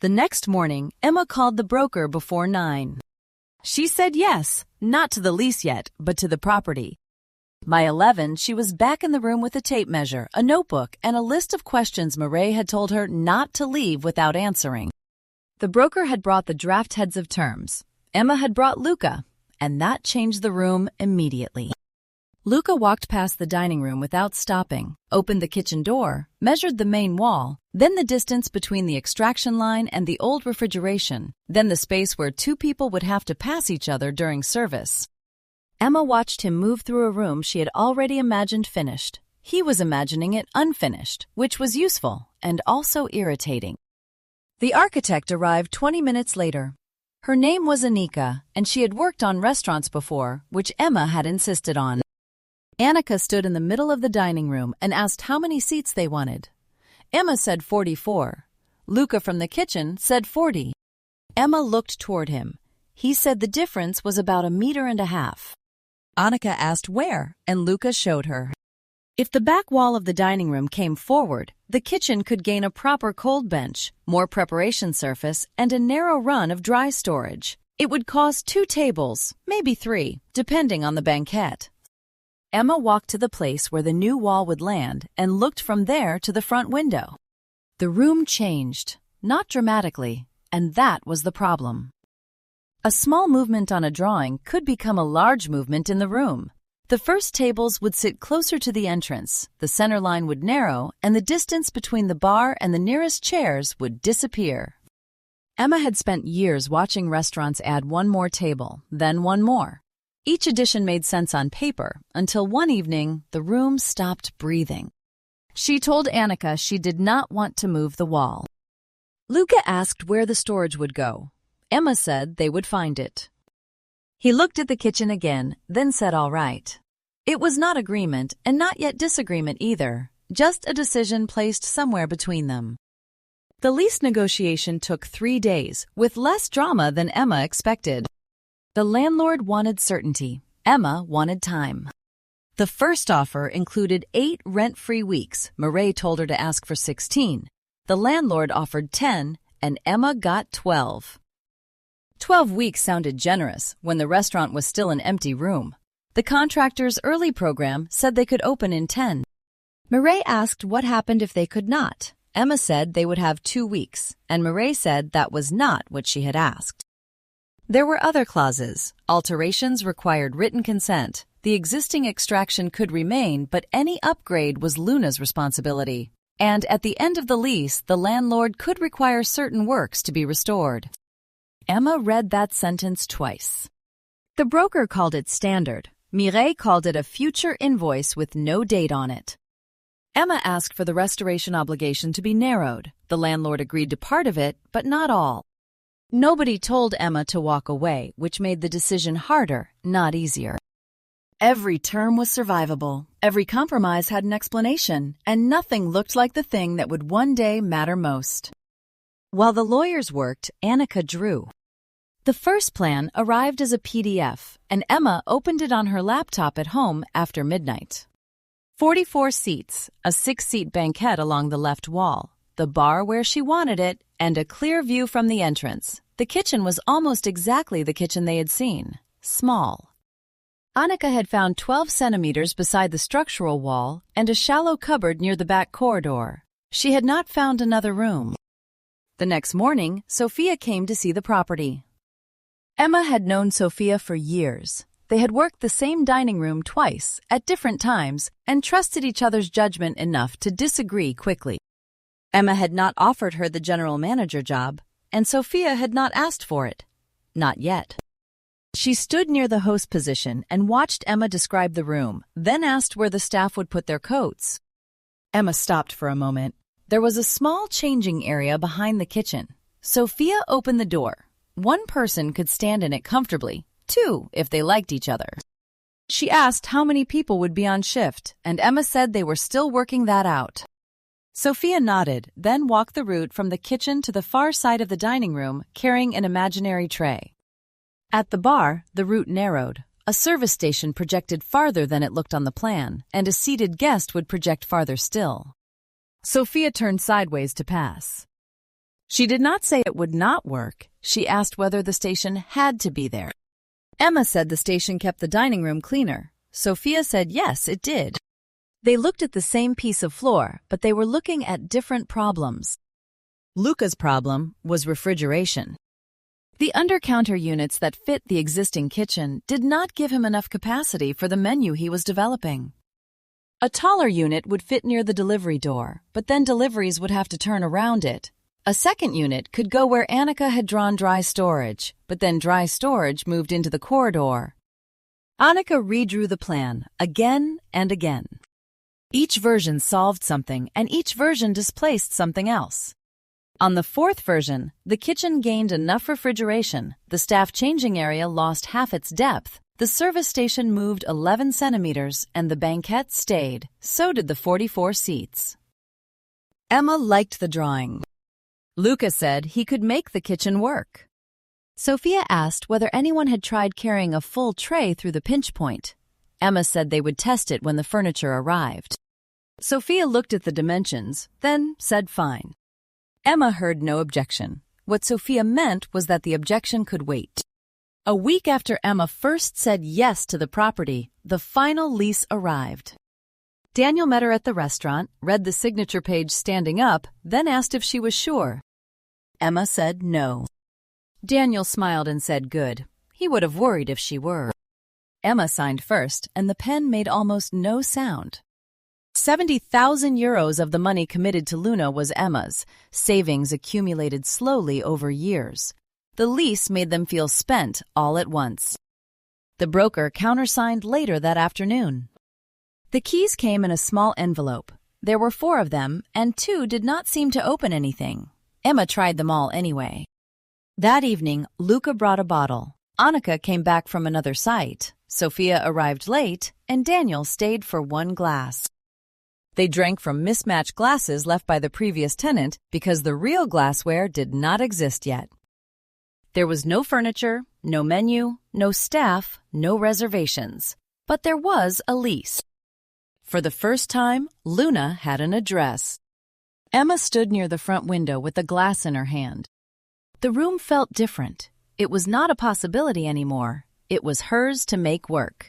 The next morning, Emma called the broker before 9. She said yes, not to the lease yet, but to the property. By 11, she was back in the room with a tape measure, a notebook, and a list of questions Murray had told her not to leave without answering. The broker had brought the draft heads of terms. Emma had brought Luca, and that changed the room immediately. Luca walked past the dining room without stopping, opened the kitchen door, measured the main wall, then the distance between the extraction line and the old refrigeration, then the space where two people would have to pass each other during service. Emma watched him move through a room she had already imagined finished. He was imagining it unfinished, which was useful and also irritating. The architect arrived 20 minutes later. Her name was Anika, and she had worked on restaurants before, which Emma had insisted on. Annika stood in the middle of the dining room and asked how many seats they wanted. Emma said 44. Luca from the kitchen said 40. Emma looked toward him. He said the difference was about 1.5 meters. Annika asked where, and Luca showed her. If the back wall of the dining room came forward, the kitchen could gain a proper cold bench, more preparation surface, and a narrow run of dry storage. It would cost 2 tables, maybe 3, depending on the banquette. Emma walked to the place where the new wall would land and looked from there to the front window. The room changed, not dramatically, and that was the problem. A small movement on a drawing could become a large movement in the room. The first tables would sit closer to the entrance, the center line would narrow, and the distance between the bar and the nearest chairs would disappear. Emma had spent years watching restaurants add one more table, then one more. Each addition made sense on paper, until one evening, the room stopped breathing. She told Annika she did not want to move the wall. Luca asked where the storage would go. Emma said they would find it. He looked at the kitchen again, then said all right. It was not agreement, and not yet disagreement either, just a decision placed somewhere between them. The lease negotiation took 3 days, with less drama than Emma expected. The landlord wanted certainty. Emma wanted time. The first offer included 8 rent-free weeks. Murray told her to ask for 16. The landlord offered 10, and Emma got 12. 12 weeks sounded generous when the restaurant was still an empty room. The contractor's early program said they could open in 10. Murray asked what happened if they could not. Emma said they would have 2 weeks, and Murray said that was not what she had asked. There were other clauses. Alterations required written consent. The existing extraction could remain, but any upgrade was Luna's responsibility. And at the end of the lease, the landlord could require certain works to be restored. Emma read that sentence twice. The broker called it standard. Mireille called it a future invoice with no date on it. Emma asked for the restoration obligation to be narrowed. The landlord agreed to part of it, but not all. Nobody told Emma to walk away, which made the decision harder, not easier. Every term was survivable. Every compromise had an explanation, and nothing looked like the thing that would one day matter most. While the lawyers worked, Annika drew. The first plan arrived as a PDF, and Emma opened it on her laptop at home after midnight. 44 seats, a 6-seat banquette along the left wall, the bar where she wanted it, and a clear view from the entrance. The kitchen was almost exactly the kitchen they had seen, small. Annika had found 12 centimeters beside the structural wall and a shallow cupboard near the back corridor. She had not found another room. The next morning, Sophia came to see the property. Emma had known Sophia for years. They had worked the same dining room twice, at different times, and trusted each other's judgment enough to disagree quickly. Emma had not offered her the general manager job, and Sophia had not asked for it. Not yet. She stood near the host position and watched Emma describe the room, then asked where the staff would put their coats. Emma stopped for a moment. There was a small changing area behind the kitchen. Sophia opened the door. One person could stand in it comfortably, 2 if they liked each other. She asked how many people would be on shift, and Emma said they were still working that out. Sophia nodded, then walked the route from the kitchen to the far side of the dining room, carrying an imaginary tray. At the bar, the route narrowed. A service station projected farther than it looked on the plan, and a seated guest would project farther still. Sophia turned sideways to pass. She did not say it would not work. She asked whether the station had to be there. Emma said the station kept the dining room cleaner. Sophia said yes, it did. They looked at the same piece of floor, but they were looking at different problems. Luca's problem was refrigeration. The under-counter units that fit the existing kitchen did not give him enough capacity for the menu he was developing. A taller unit would fit near the delivery door, but then deliveries would have to turn around it. A second unit could go where Annika had drawn dry storage, but then dry storage moved into the corridor. Annika redrew the plan again and again. Each version solved something, and each version displaced something else. On the fourth version, the kitchen gained enough refrigeration, the staff changing area lost half its depth, the service station moved 11 centimeters, and the banquette stayed. So did the 44 seats. Emma liked the drawing. Luca said he could make the kitchen work. Sophia asked whether anyone had tried carrying a full tray through the pinch point. Emma said they would test it when the furniture arrived. Sophia looked at the dimensions, then said fine. Emma heard no objection. What Sophia meant was that the objection could wait. A week after Emma first said yes to the property, the final lease arrived. Daniel met her at the restaurant, read the signature page standing up, then asked if she was sure. Emma said no. Daniel smiled and said good. He would have worried if she were. Emma signed first, and the pen made almost no sound. 70,000 euros of the money committed to Luna was Emma's. Savings accumulated slowly over years. The lease made them feel spent all at once. The broker countersigned later that afternoon. The keys came in a small envelope. There were 4 of them, and 2 did not seem to open anything. Emma tried them all anyway. That evening, Luca brought a bottle. Annika came back from another site. Sophia arrived late, and Daniel stayed for 1 glass. They drank from mismatched glasses left by the previous tenant because the real glassware did not exist yet. There was no furniture, no menu, no staff, no reservations. But there was a lease. For the first time, Luna had an address. Emma stood near the front window with a glass in her hand. The room felt different. It was not a possibility anymore. It was hers to make work.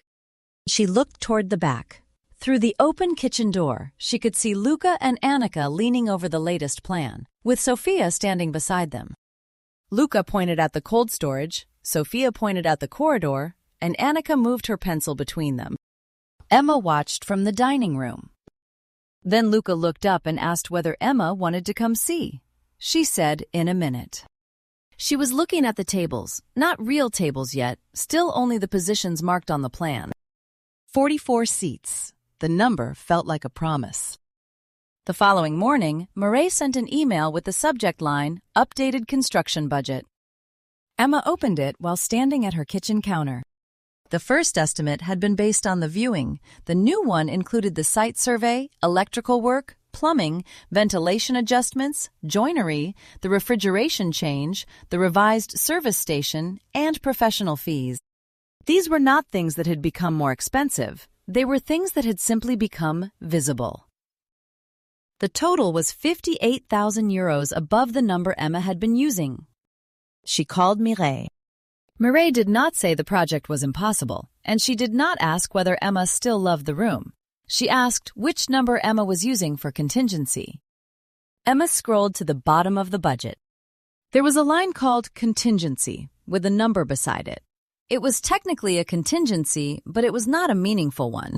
She looked toward the back. Through the open kitchen door, she could see Luca and Annika leaning over the latest plan, with Sophia standing beside them. Luca pointed at the cold storage, Sophia pointed at the corridor, and Annika moved her pencil between them. Emma watched from the dining room. Then Luca looked up and asked whether Emma wanted to come see. She said in a minute. She was looking at the tables, not real tables yet, still only the positions marked on the plan. 44 seats. The number felt like a promise. The following morning, Mireille sent an email with the subject line, Updated Construction Budget. Emma opened it while standing at her kitchen counter. The first estimate had been based on the viewing. The new one included the site survey, electrical work, plumbing, ventilation adjustments, joinery, the refrigeration change, the revised service station, and professional fees. These were not things that had become more expensive. They were things that had simply become visible. The total was 58,000 euros above the number Emma had been using. She called Mireille. Mireille did not say the project was impossible, and she did not ask whether Emma still loved the room. She asked which number Emma was using for contingency. Emma scrolled to the bottom of the budget. There was a line called contingency, with a number beside it. It was technically a contingency, but it was not a meaningful one.